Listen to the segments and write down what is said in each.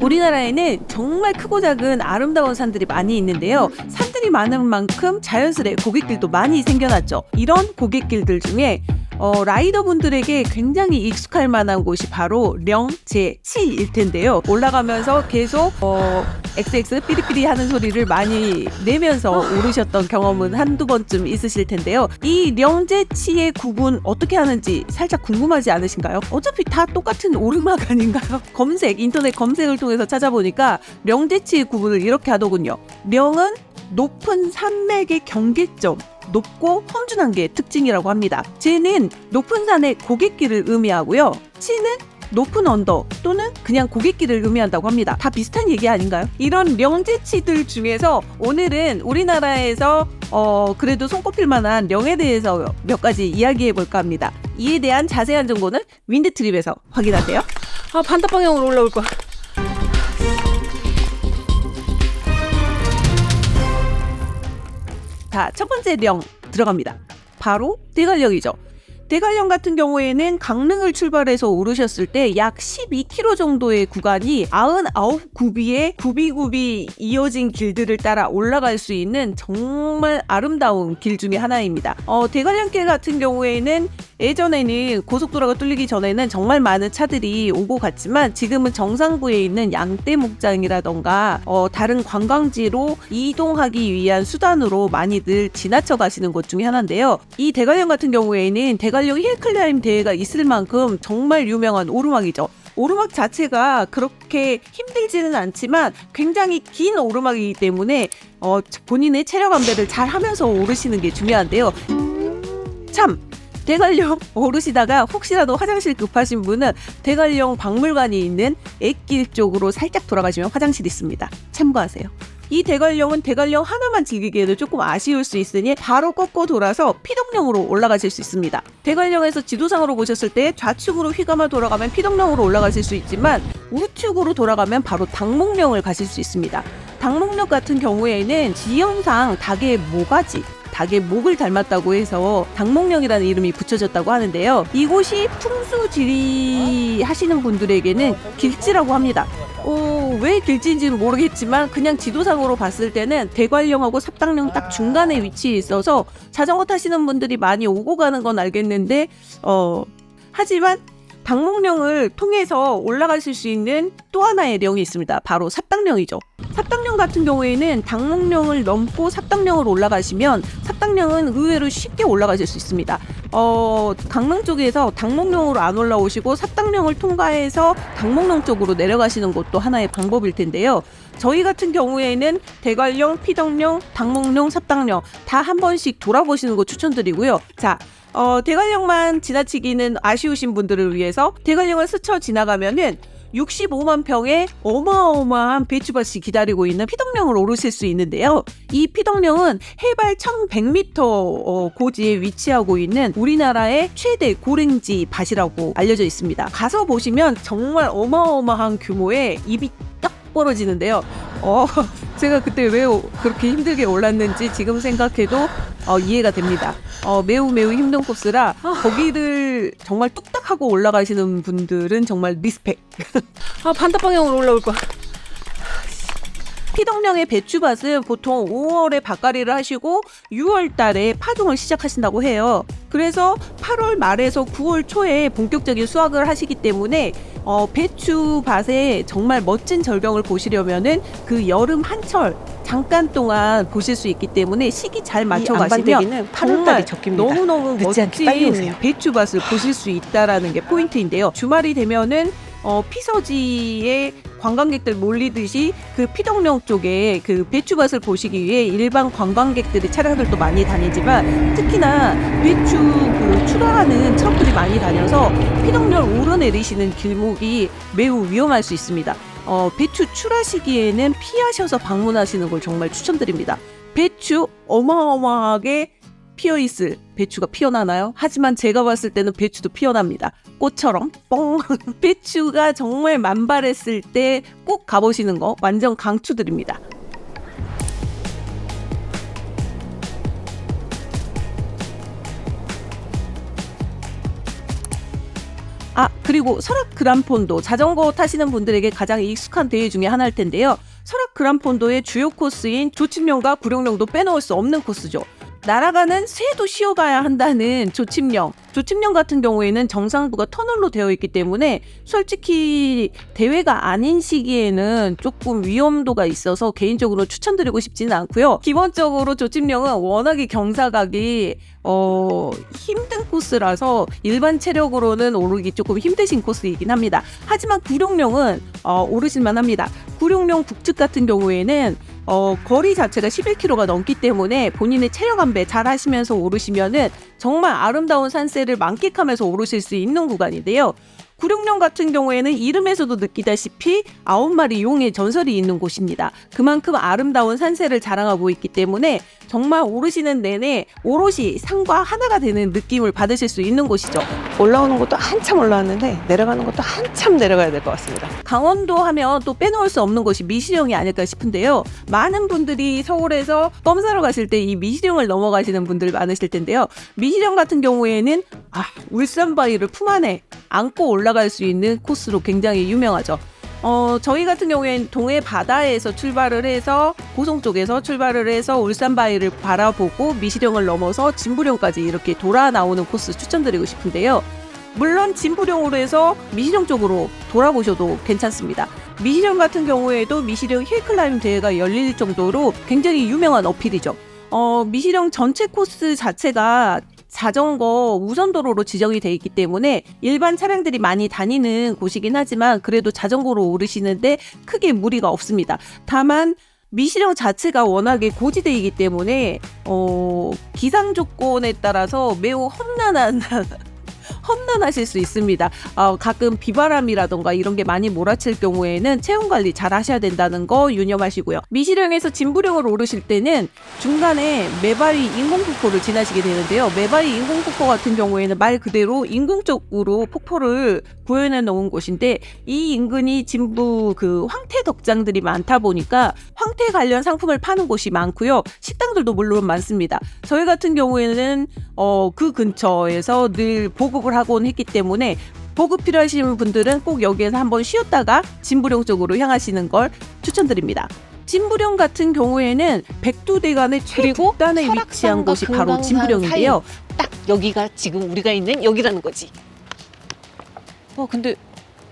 우리나라에는 정말 크고 작은 아름다운 산들이 많이 있는데요. 산들이 많은 만큼 자연스레 고갯길도 많이 생겨났죠. 이런 고갯길들 중에 라이더분들에게 굉장히 익숙할 만한 곳이 바로 령제치일 텐데요. 올라가면서 계속 XX 삐리삐리 하는 소리를 많이 내면서 오르셨던 경험은 한두 번쯤 있으실 텐데요. 이 령제치의 구분 어떻게 하는지 살짝 궁금하지 않으신가요? 어차피 다 똑같은 오르막 아닌가요? 인터넷 검색을 통해서 찾아보니까 령제치의 구분을 이렇게 하더군요. 령은 높은 산맥의 경계점, 높고 험준한 게 특징이라고 합니다. 제는 높은 산의 고갯길을 의미하고요. 치는 높은 언덕 또는 그냥 고갯길을 의미한다고 합니다. 다 비슷한 얘기 아닌가요? 이런 령제치들 중에서 오늘은 우리나라에서 그래도 손꼽힐 만한 령에 대해서 몇 가지 이야기해 볼까 합니다. 이에 대한 자세한 정보는 윈드트립에서 확인하세요. 반대 방향으로 올라올 거야. 자, 첫 번째 령 들어갑니다. 바로 대관령이죠. 대관령 같은 경우에는 강릉을 출발해서 오르셨을 때 약 12km 정도의 구간이 99굽이의 굽이굽이 이어진 길들을 따라 올라갈 수 있는 정말 아름다운 길 중에 하나입니다. 대관령길 같은 경우에는 예전에는 고속도로가 뚫리기 전에는 정말 많은 차들이 오고 갔지만 지금은 정상부에 있는 양떼목장이라던가 다른 관광지로 이동하기 위한 수단으로 많이들 지나쳐 가시는 곳 중에 하나인데요. 이 대관령 같은 경우에는 대관령 힐클라임 대회가 있을 만큼 정말 유명한 오르막이죠. 오르막 자체가 그렇게 힘들지는 않지만 굉장히 긴 오르막이기 때문에 본인의 체력 안배를 잘 하면서 오르시는 게 중요한데요. 참! 대관령 오르시다가 혹시라도 화장실 급하신 분은 대관령 박물관이 있는 액길 쪽으로 살짝 돌아가시면 화장실이 있습니다. 참고하세요. 이 대관령은 대관령 하나만 즐기기에도 조금 아쉬울 수 있으니 바로 꺾고 돌아서 피덕령으로 올라가실 수 있습니다. 대관령에서 지도상으로 보셨을 때 좌측으로 휘감아 돌아가면 피덕령으로 올라가실 수 있지만 우측으로 돌아가면 바로 당목령을 가실 수 있습니다. 당목령 같은 경우에는 지형상 닭의 목을 닮았다고 해서 당목령이라는 이름이 붙여졌다고 하는데요. 이곳이 풍수지리 하시는 분들에게는 길지라고 합니다. 왜 길지인지는 모르겠지만 그냥 지도상으로 봤을 때는 대관령하고 삽당령 딱 중간에 위치해 있어서 자전거 타시는 분들이 많이 오고 가는 건 알겠는데 하지만 당목령을 통해서 올라가실 수 있는 또 하나의 령이 있습니다. 바로 삽당령이죠. 삽당령 같은 경우에는 당목령을 넘고 삽당령으로 올라가시면 삽당령은 의외로 쉽게 올라가실 수 있습니다. 강릉 쪽에서 당목령으로 안 올라오시고 삽당령을 통과해서 당목령 쪽으로 내려가시는 것도 하나의 방법일 텐데요. 저희 같은 경우에는 대관령, 피덕령, 당목령, 삽당령 다 한 번씩 돌아보시는 거 추천드리고요. 자, 대관령만 지나치기는 아쉬우신 분들을 위해서 대관령을 스쳐 지나가면은 65만 평의 어마어마한 배추밭이 기다리고 있는 피덕령을 오르실 수 있는데요. 이 피덕령은 해발 1100m 고지에 위치하고 있는 우리나라의 최대 고랭지 밭이라고 알려져 있습니다. 가서 보시면 정말 어마어마한 규모의 입이 딱 벌어지는데요. 제가 그때 왜 그렇게 힘들게 올랐는지 지금 생각해도 이해가 됩니다. 매우 힘든 코스라 거기를 정말 뚝딱 하고 올라가시는 분들은 정말 리스펙. 반대 방향으로 올라올 거야. 피덕령의 배추밭은 보통 5월에 밭갈이를 하시고 6월 달에 파종을 시작하신다고 해요. 그래서 8월 말에서 9월 초에 본격적인 수확을 하시기 때문에 배추밭의 정말 멋진 절경을 보시려면은 그 여름 한철 잠깐 동안 보실 수 있기 때문에 시기 잘 맞춰 가시면 정말 너무너무 멋진 배추밭을 보실 수 있다라는 게 포인트인데요. 주말이 되면은 피서지에 관광객들 몰리듯이 그 피덕령 쪽에 그 배추밭을 보시기 위해 일반 관광객들의 차량들도 많이 다니지만 특히나 배추 출하하는 트럭들이 많이 다녀서 피덕령 오르내리시는 길목이 매우 위험할 수 있습니다. 배추 출하 시기에는 피하셔서 방문하시는 걸 정말 추천드립니다. 배추 어마어마하게 피어있을 배추가 피어나나요? 하지만 제가 봤을 때는 배추도 피어납니다. 꽃처럼 뻥. 배추가 정말 만발했을 때 꼭 가보시는 거 완전 강추드립니다. 그리고 설악 그란폰도 자전거 타시는 분들에게 가장 익숙한 대회 중에 하나일 텐데요. 설악 그란폰도의 주요 코스인 조침령과 구룡령도 빼놓을 수 없는 코스죠. 날아가는 새도 쉬어가야 한다는 조침령 같은 경우에는 정상부가 터널로 되어 있기 때문에 솔직히 대회가 아닌 시기에는 조금 위험도가 있어서 개인적으로 추천드리고 싶지는 않고요. 기본적으로 조침령은 워낙에 경사각이 힘든 코스라서 일반 체력으로는 오르기 조금 힘드신 코스이긴 합니다. 하지만 구룡령은 오르실만 합니다. 구룡령 북측 같은 경우에는 거리 자체가 11km가 넘기 때문에 본인의 체력 안배 잘 하시면서 오르시면은 정말 아름다운 산세를 만끽하면서 오르실 수 있는 구간인데요. 구룡령 같은 경우에는 이름에서도 느끼다시피 9마리 용의 전설이 있는 곳입니다. 그만큼 아름다운 산세를 자랑하고 있기 때문에 정말 오르시는 내내 오롯이 산과 하나가 되는 느낌을 받으실 수 있는 곳이죠. 올라오는 것도 한참 올라왔는데 내려가는 것도 한참 내려가야 될 것 같습니다. 강원도 하면 또 빼놓을 수 없는 곳이 미시령이 아닐까 싶은데요. 많은 분들이 서울에서 껌 사러 가실 때 이 미시령을 넘어가시는 분들 많으실 텐데요. 미시령 같은 경우에는 울산바위를 품 안에 안고 올라갈 수 있는 코스로 굉장히 유명하죠. 저희 같은 경우에는 동해 바다에서 출발을 해서 고성 쪽에서 출발을 해서 울산바위를 바라보고 미시령을 넘어서 진부령까지 이렇게 돌아 나오는 코스 추천드리고 싶은데요. 물론 진부령으로 해서 미시령 쪽으로 돌아보셔도 괜찮습니다. 미시령 같은 경우에도 미시령 힐클라임 대회가 열릴 정도로 굉장히 유명한 어필이죠. 미시령 전체 코스 자체가 자전거 우선도로로 지정이 돼 있기 때문에 일반 차량들이 많이 다니는 곳이긴 하지만 그래도 자전거로 오르시는데 크게 무리가 없습니다. 다만 미시령 자체가 워낙에 고지대이기 때문에 기상 조건에 따라서 매우 험난하실 수 있습니다. 가끔 비바람이라던가 이런 게 많이 몰아칠 경우에는 체온 관리 잘 하셔야 된다는 거 유념하시고요. 미시령에서 진부령을 오르실 때는 중간에 매바위 인공폭포를 지나시게 되는데요. 매바위 인공폭포 같은 경우에는 말 그대로 인공적으로 폭포를 구현해 놓은 곳인데 이 인근이 진부 황태 덕장들이 많다 보니까 황태 관련 상품을 파는 곳이 많고요. 식당들도 물론 많습니다. 저희 같은 경우에는 그 근처에서 늘 보급을 하곤 했기 때문에 보급 필요하신 분들은 꼭 여기에서 한번 쉬었다가 진부령 쪽으로 향하시는 걸 추천드립니다. 진부령 같은 경우에는 백두대간의 최북단에 위치한 곳이 바로 진부령인데요. 딱 여기가 지금 우리가 있는 여기라는 거지. 근데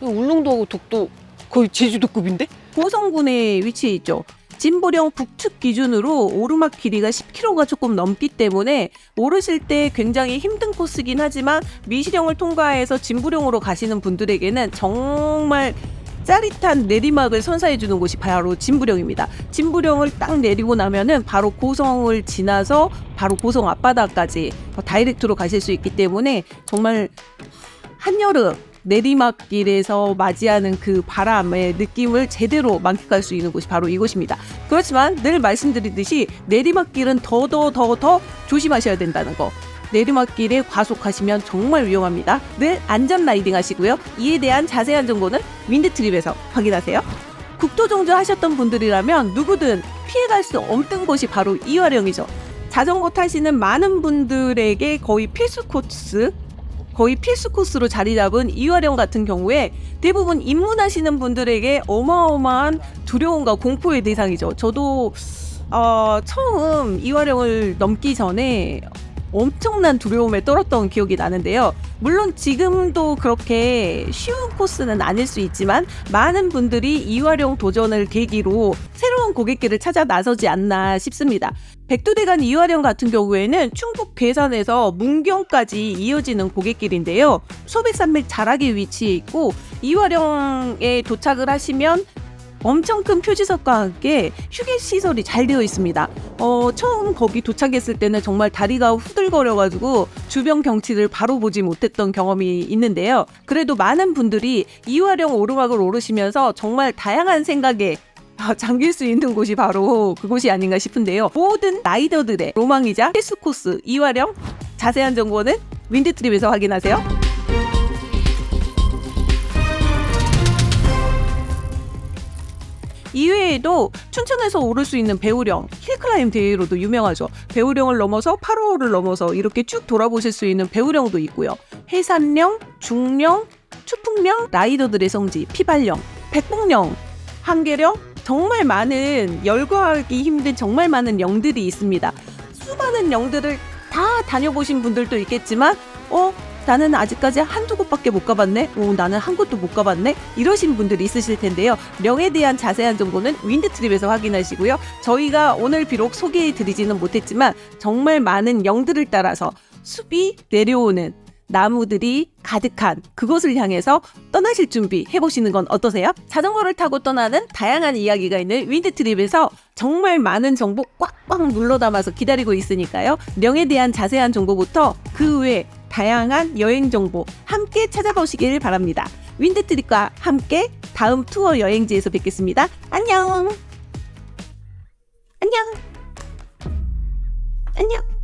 울릉도하고 독도 거의 제주도급인데? 고성군에 위치해 있죠. 진부령 북측 기준으로 오르막 길이가 10km가 조금 넘기 때문에 오르실 때 굉장히 힘든 코스긴 하지만 미시령을 통과해서 진부령으로 가시는 분들에게는 정말 짜릿한 내리막을 선사해주는 곳이 바로 진부령입니다. 진부령을 딱 내리고 나면은 바로 고성을 지나서 바로 고성 앞바다까지 다이렉트로 가실 수 있기 때문에 정말 한여름 내리막길에서 맞이하는 그 바람의 느낌을 제대로 만끽할 수 있는 곳이 바로 이곳입니다. 그렇지만 늘 말씀드리듯이 내리막길은 더 조심하셔야 된다는 거. 내리막길에 과속하시면 정말 위험합니다. 늘 안전 라이딩 하시고요. 이에 대한 자세한 정보는 윈드트립에서 확인하세요. 국토종주 하셨던 분들이라면 누구든 피해갈 수 없는 곳이 바로 이화령이죠. 자전거 타시는 많은 분들에게 거의 필수 코스로 자리 잡은 이화령 같은 경우에 대부분 입문하시는 분들에게 어마어마한 두려움과 공포의 대상이죠. 저도 처음 이화령을 넘기 전에 엄청난 두려움에 떨었던 기억이 나는데요. 물론 지금도 그렇게 쉬운 코스는 아닐 수 있지만 많은 분들이 이화령 도전을 계기로 새로운 고갯길을 찾아 나서지 않나 싶습니다. 백두대간 이화령 같은 경우에는 충북 괴산에서 문경까지 이어지는 고갯길인데요. 소백산맥 자락에 위치해 있고 이화령에 도착을 하시면 엄청 큰 표지석과 함께 휴게시설이 잘 되어 있습니다. 처음 거기 도착했을 때는 정말 다리가 후들거려가지고 주변 경치를 바로 보지 못했던 경험이 있는데요. 그래도 많은 분들이 이화령 오르막을 오르시면서 정말 다양한 생각에 잠길 수 있는 곳이 바로 그곳이 아닌가 싶은데요. 모든 라이더들의 로망이자 필수 코스 이화령, 자세한 정보는 윈드트립에서 확인하세요. 이외에도 춘천에서 오를 수 있는 배우령, 힐클라임 대회로도 유명하죠. 배우령을 넘어서 8호를 넘어서 이렇게 쭉 돌아보실 수 있는 배우령도 있고요. 해산령, 중령, 추풍령, 라이더들의 성지, 피발령, 백봉령, 한계령, 정말 많은 열거하기 힘든 정말 많은 영들이 있습니다. 수많은 영들을 다 다녀보신 분들도 있겠지만 나는 아직까지 한두 곳밖에 못 가봤네. 나는 한 곳도 못 가봤네. 이러신 분들이 있으실 텐데요. 령에 대한 자세한 정보는 윈드트립에서 확인하시고요. 저희가 오늘 비록 소개해드리지는 못했지만 정말 많은 영들을 따라서 숲이 내려오는 나무들이 가득한 그곳을 향해서 떠나실 준비 해보시는 건 어떠세요? 자전거를 타고 떠나는 다양한 이야기가 있는 윈드트립에서 정말 많은 정보 꽉꽉 눌러 담아서 기다리고 있으니까요. 령에 대한 자세한 정보부터 그 외 다양한 여행 정보 함께 찾아보시길 바랍니다. 윈드트립과 함께 다음 투어 여행지에서 뵙겠습니다. 안녕. 안녕. 안녕.